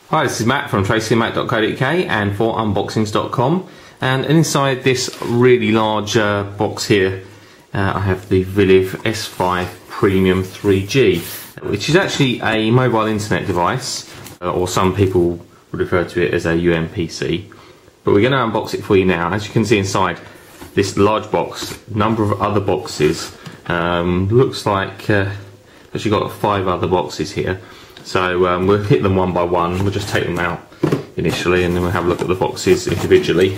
Hi, this is Matt from tracyandmatt.co.uk and for unboxings.com, and inside this really large box here I have the Viliv S5 Premium 3G, which is actually a mobile internet device, or some people would refer to it as a UMPC, but we're going to unbox it for you now. As you can see inside this large box, number of other boxes, looks like actually got 5 other boxes here. So we'll hit them one by one. We'll just take them out initially and then we'll have a look at the boxes individually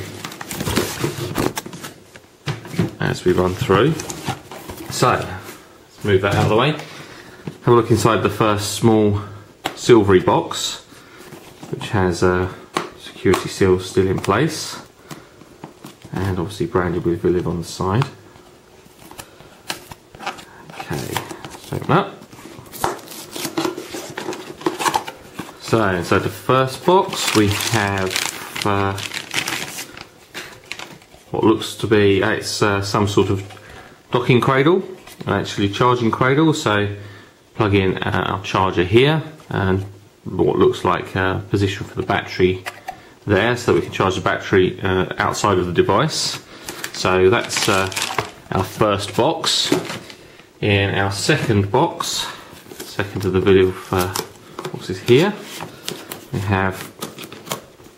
as we run through. So let's move that out of the way. Have a look inside the first small silvery box, which has a security seal still in place and obviously branded with Viliv on the side. Okay, let's open up. So inside the first box we have what looks to be it's some sort of docking cradle, actually charging cradle. So plug in our charger here and what looks like a position for the battery there, so we can charge the battery outside of the device. So that's our first box. In our second box, second of the Viliv boxes here, we have,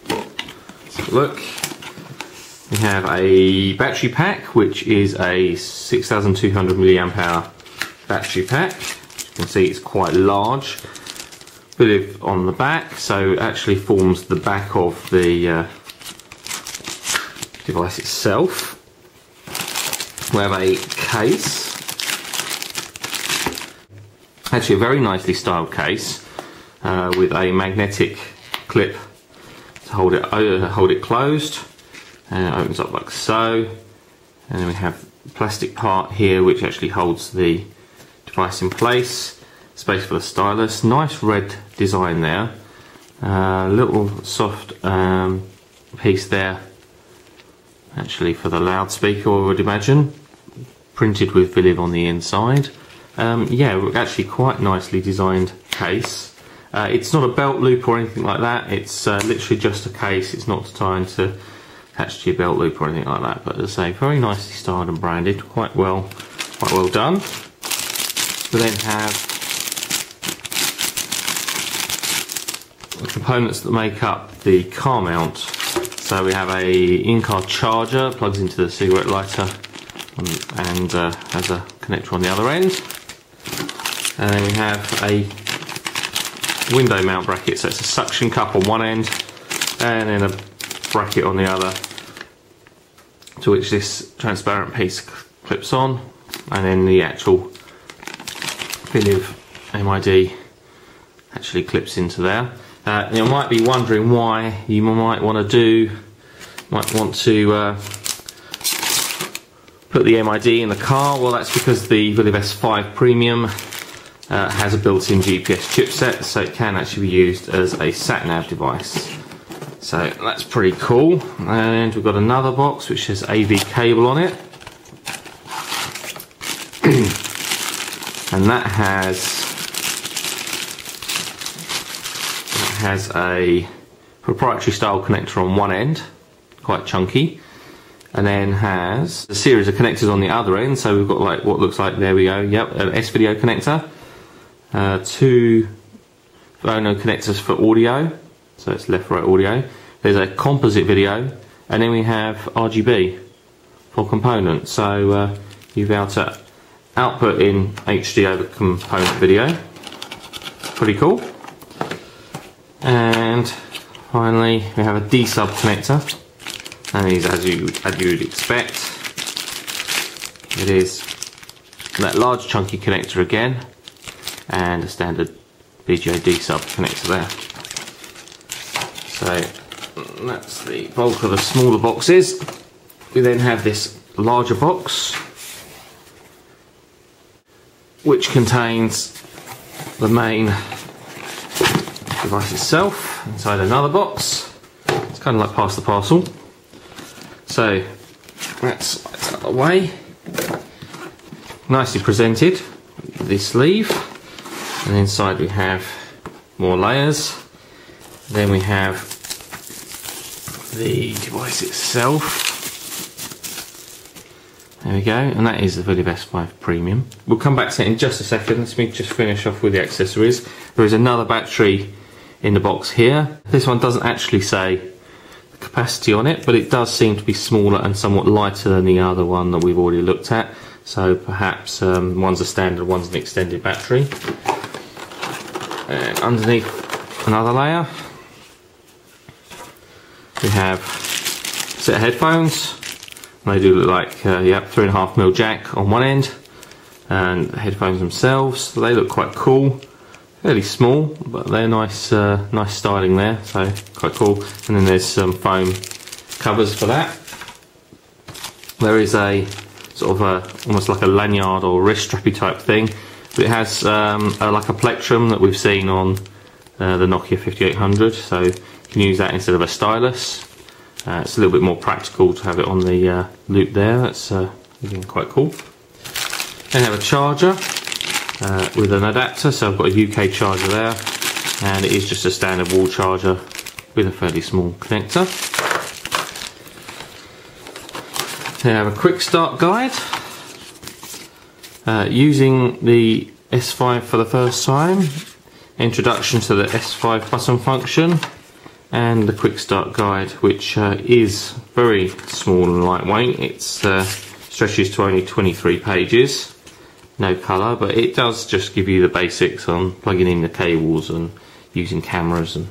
let's have a look, we have a battery pack, which is a 6200 mAh battery pack. As you can see, it's quite large. Viliv on the back, so it actually forms the back of the device itself. We have a case, actually a very nicely styled case, with a magnetic clip to hold it closed, and it opens up like so. And then we have the plastic part here which actually holds the device in place. Space for the stylus, nice red design there. Little soft piece there, actually for the loudspeaker, I would imagine, printed with Viliv on the inside. Yeah, actually quite nicely designed case. It's not a belt loop or anything like that, it's literally just a case. It's not designed to attach to your belt loop or anything like that, but as I say, very nicely styled and branded, quite well done. We then have the components that make up the car mount. So we have a in-car charger, plugs into the cigarette lighter and has a connector on the other end. And then we have a window mount bracket, so it's a suction cup on one end and then a bracket on the other, to which this transparent piece clips on, and then the actual Viliv MID actually clips into there. You might be wondering why you might want to put the MID in the car. Well, that's because the Viliv S5 Premium has a built-in GPS chipset, so it can actually be used as a sat-nav device. So that's pretty cool. And we've got another box which has AV cable on it, and that has a proprietary style connector on one end, quite chunky, and then has a series of connectors on the other end. So we've got like what looks like, there we go, yep, an S-video connector, 2 phono connectors for audio, so it's left-right audio. There's a composite video, and then we have RGB for components. So you've able to output in HD over component video. Pretty cool. And finally, we have a D-sub connector, and these, as you would expect, it is that large chunky connector again, and a standard VGA D-sub connector there. So that's the bulk of the smaller boxes. We then have this larger box, which contains the main device itself inside another box. It's kind of like pass the parcel. So that's out of the way. Nicely presented, the sleeve, and inside we have more layers. Then we have the device itself. There we go, and that is the Viliv S5 Premium. We'll come back to it in just a second. Let me just finish off with the accessories. There is another battery in the box here. This one doesn't actually say the capacity on it, but it does seem to be smaller and somewhat lighter than the other one that we've already looked at. So perhaps one's a standard, one's an extended battery. And underneath another layer, we have a set of headphones. They do look like 3.5mm jack on one end, and the headphones themselves, they look quite cool. Fairly small, but they're nice styling there, so quite cool. And then there's some foam covers for that. There is a sort of almost like a lanyard or wrist strappy type thing, but it has like a plectrum that we've seen on the Nokia 5800, so you can use that instead of a stylus. It's a little bit more practical to have it on the loop there. That's again quite cool. Then I have a charger with an adapter, so I've got a UK charger there, and it is just a standard wall charger with a fairly small connector. Then I have a quick start guide. Using the S5 for the first time, introduction to the S5 button function, and the quick start guide, which is very small and lightweight. It stretches to only 23 pages, no colour, but it does just give you the basics on plugging in the cables and using cameras and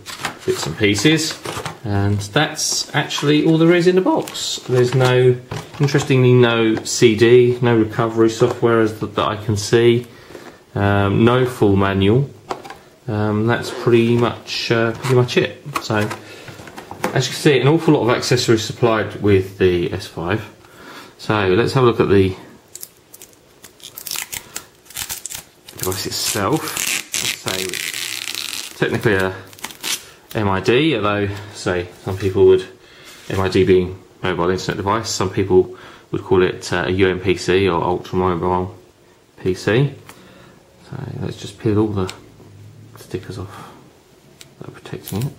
bits and pieces. And that's actually all there is in the box. There's interestingly no CD, no recovery software that I can see, no full manual. That's pretty much it. So, as you can see, an awful lot of accessories supplied with the S5. So let's have a look at the device itself. Let's say technically a MID, although say some people would, MID being mobile internet device, some people would call it a UMPC or ultra mobile PC. So let's just peel all the stickers off that are protecting it.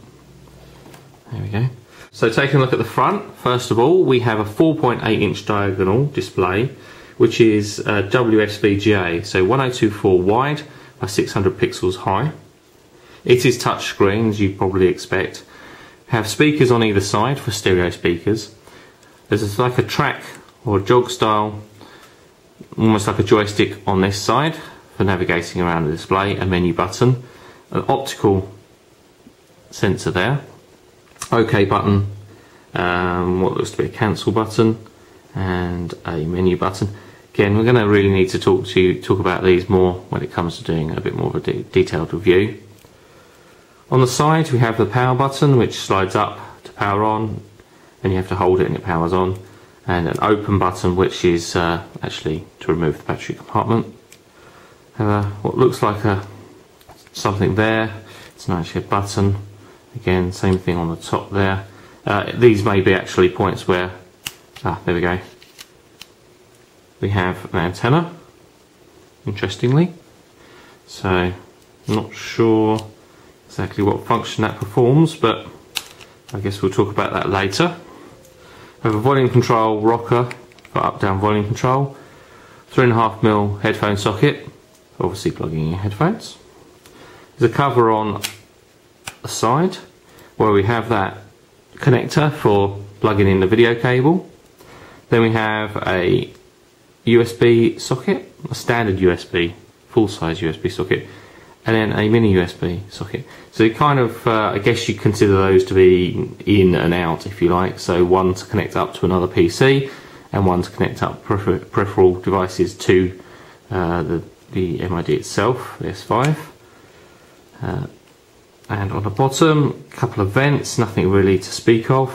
There we go. So taking a look at the front, first of all, we have a 4.8-inch diagonal display, which is WSVGA, so 1024 wide by 600 pixels high. It is touchscreen, as you'd probably expect. Have speakers on either side for stereo speakers. There's like a track or a jog style, almost like a joystick on this side for navigating around the display, a menu button, an optical sensor there, OK button, what looks to be a cancel button, and a menu button. Again, we're going to really need to talk about these more when it comes to doing a bit more of a detailed review. On the side we have the power button, which slides up to power on, and you have to hold it and it powers on, and an open button, which is actually to remove the battery compartment. What looks like something there, it's not actually a button. Again, same thing on the top there. These may be actually points where, there we go. We have an antenna, interestingly. So, I'm not sure exactly what function that performs, but I guess we'll talk about that later. We have a volume control rocker for up-down volume control, 3.5mm headphone socket, obviously plugging in your headphones. There's a cover on the side where we have that connector for plugging in the video cable. Then we have a USB socket, a standard USB, full-size USB socket, and then a mini USB socket. So you kind of, I guess you consider those to be in and out, if you like. So one to connect up to another PC, and one to connect up peripheral devices to the MID itself, the S5. And on the bottom, a couple of vents, nothing really to speak of.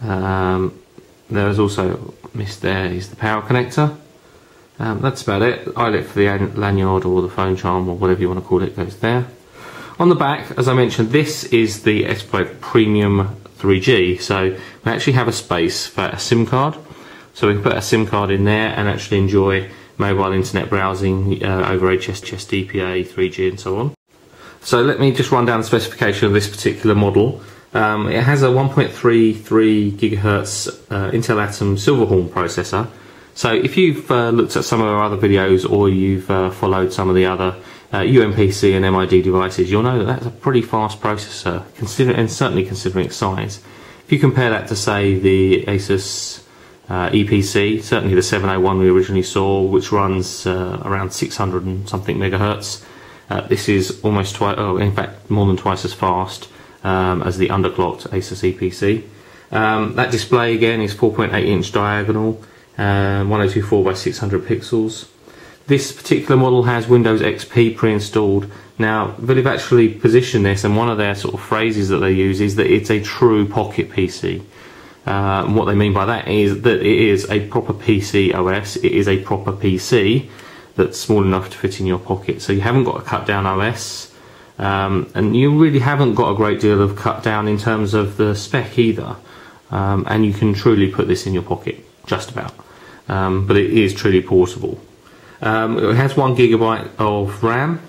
There is also, missed there, is the power connector. That's about it. The eyelet for the lanyard or the phone charm or whatever you want to call it goes there. On the back, as I mentioned, this is the S5 Premium 3G, so we actually have a space for a SIM card. So we can put a SIM card in there and actually enjoy mobile internet browsing over HSDPA, 3G and so on. So let me just run down the specification of this particular model. It has a 1.33 gigahertz Intel Atom Silverhorn processor. So if you've looked at some of our other videos, or you've followed some of the other UMPC and MID devices, you'll know that that's a pretty fast processor, and certainly considering its size. If you compare that to, say, the Asus EPC, certainly the 701 we originally saw, which runs around 600 and something megahertz, this is almost twice, in fact more than twice as fast as the underclocked Asus EPC. That display again is 4.8 inch diagonal, 1024 by 600 pixels. This particular model has Windows XP pre-installed. Now, Viliv actually positioned this, and one of their sort of phrases that they use is that it's a true pocket PC. What they mean by that is that it is a proper PC OS. It is a proper PC that's small enough to fit in your pocket. So you haven't got a cut down OS, and you really haven't got a great deal of cut down in terms of the spec either. And you can truly put this in your pocket, just about. But it is truly portable. It has 1 GB of RAM.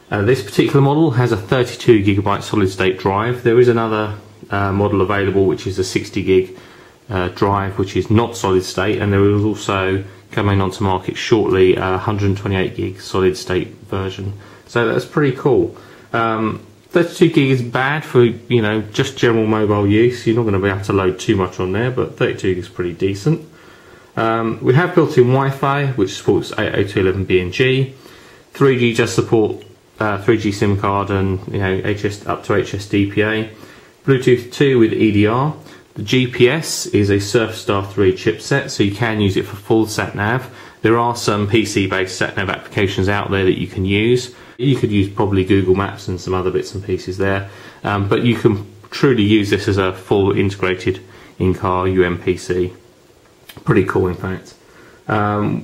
This particular model has a 32 GB solid state drive. There is another model available which is a 60 gig drive, which is not solid state, and there is also coming onto market shortly a 128 gig solid state version. So that's pretty cool. 32 gig is bad for, you know, just general mobile use. You're not going to be able to load too much on there, but 32 gig is pretty decent. We have built-in Wi-Fi, which supports 802.11b and G. 3G just support 3G SIM card and, you know, up to HSDPA. Bluetooth 2 with EDR. The GPS is a Surfstar 3 chipset, so you can use it for full sat-nav. There are some PC-based sat-nav applications out there that you can use. You could use probably Google Maps and some other bits and pieces there, but you can truly use this as a full integrated in-car UMPC. Pretty cool, in fact. In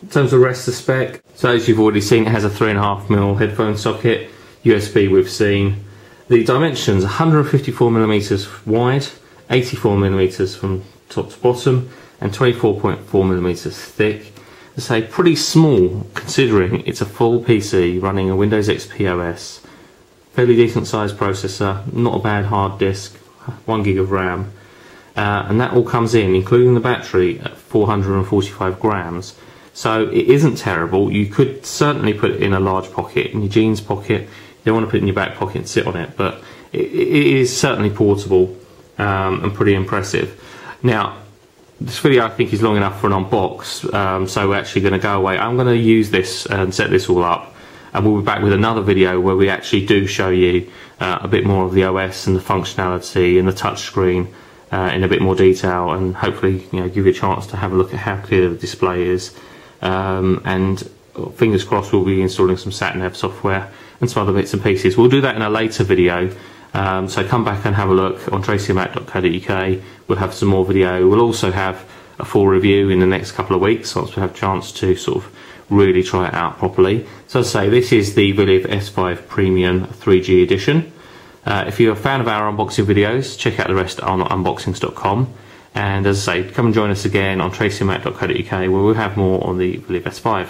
terms of the rest of the spec, so as you've already seen, it has a 3.5mm headphone socket. USB we've seen. The dimensions: 154mm wide, 84mm from top to bottom, and 24.4mm thick. I say pretty small considering it's a full PC running a Windows XP OS. Fairly decent sized processor, not a bad hard disk, 1 gig of RAM. And that all comes in, including the battery, at 445 grams. So it isn't terrible. You could certainly put it in a large pocket, in your jeans pocket. You don't want to put it in your back pocket and sit on it, but it is certainly portable and pretty impressive. Now, this video I think is long enough for an unbox, so we're actually going to go away. I'm going to use this and set this all up, and we'll be back with another video where we actually do show you a bit more of the OS and the functionality and the touchscreen in a bit more detail, and hopefully, you know, give you a chance to have a look at how clear the display is. And fingers crossed, we'll be installing some sat-nav software and some other bits and pieces. We'll do that in a later video, so come back and have a look on tracymac.co.uk. We'll have some more video. We'll also have a full review in the next couple of weeks once we have a chance to sort of really try it out properly. So as I say, this is the Viliv S5 Premium 3G edition. If you're a fan of our unboxing videos, check out the rest on unboxings.com. And as I say, come and join us again on tracymac.co.uk, where we'll have more on the Viliv S5.